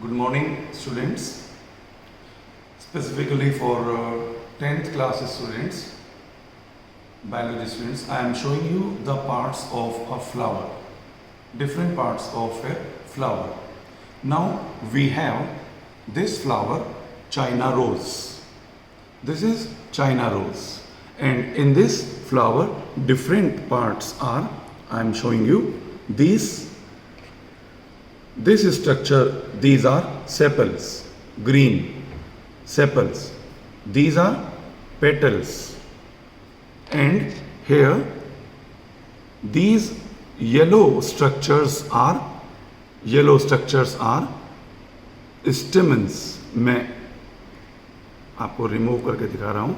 Good morning, students. Specifically for 10th class students, biology students, I am showing you the parts of a flower, different parts of a flower. Now we have this flower, China rose. This is China rose, and in this flower, different parts are, I am showing you these. This structure, these are sepals, green sepals. These are petals. And here, these yellow structures are stamens. मैं आपको remove करके दिखा रहा हूँ.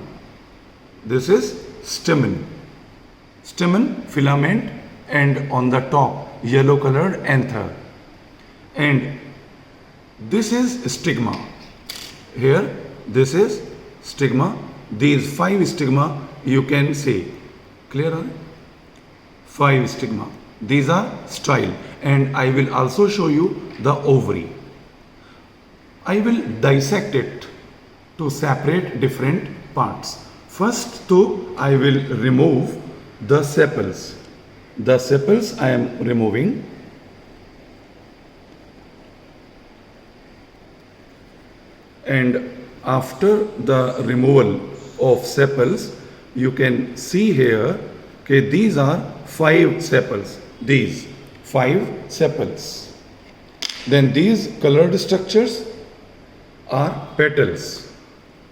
This is stamen, filament, and on the top, yellow colored anther. And this is stigma. Here, this is stigma. These 5 stigma you can see. Clear? 5 stigma. These are style. And I will also show you the ovary. I will dissect it to separate different parts. First, though, I will remove the sepals. The sepals I am removing. And after the removal of sepals, you can see here, okay, these are 5 sepals. These 5 sepals. Then these colored structures are petals.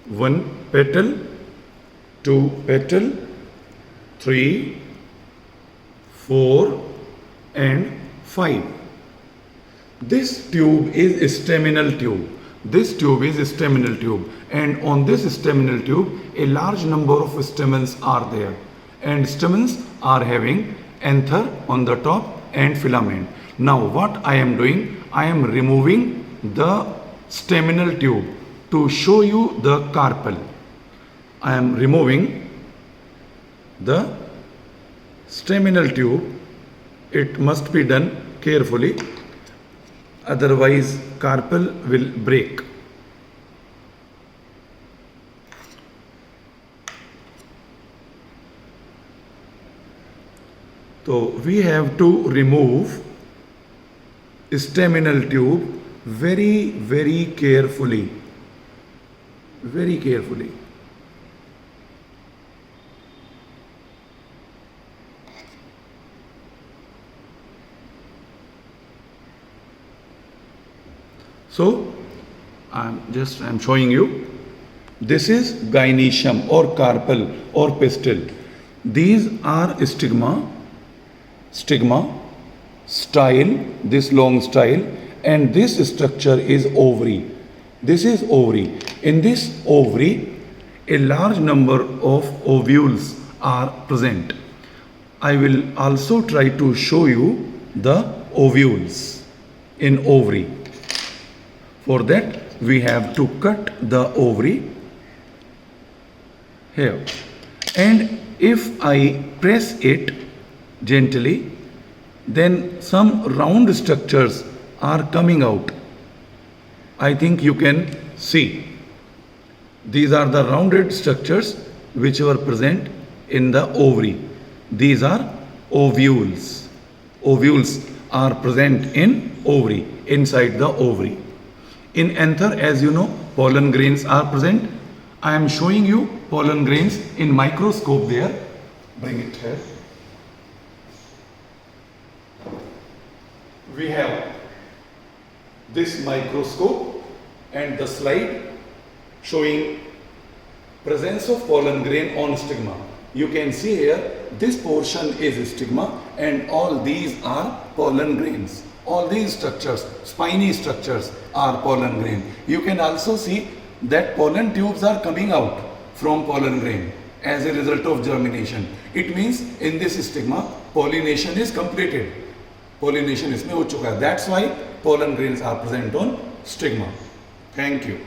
1 petal, 2 petal, 3, 4, and 5. This tube is staminal tube. This tube is a staminal tube, and on this staminal tube a large number of stamens are there, and stamens are having anther on the top and filament. Now what I am doing, I am removing the staminal tube to show you the carpel. I am removing the staminal tube. It must be done carefully, otherwise carpel will break. So we have to remove staminal tube very carefully. Very carefully. So I'm showing you. This is gynoecium or carpel or pistil. These are stigma, style, this long style, and this structure is ovary. This is ovary. In this ovary, a large number of ovules are present. I will also try to show you the ovules in ovary. For that, we have to cut the ovary here. And if I press it gently, then some round structures are coming out. I think you can see. These are the rounded structures which were present in the ovary. These are ovules. Ovules are present in ovary, inside the ovary. In anther, as you know, pollen grains are present. I am showing you pollen grains in microscope there. Bring it here. We have this microscope and the slide showing presence of pollen grain on stigma. You can see here, this portion is stigma and all these are pollen grains. All these structures, spiny structures, are pollen grain. You can also see that pollen tubes are coming out from pollen grain as a result of germination. It means in this stigma, pollination is completed. Pollination is हो चुका है. That's why pollen grains are present on stigma. Thank you.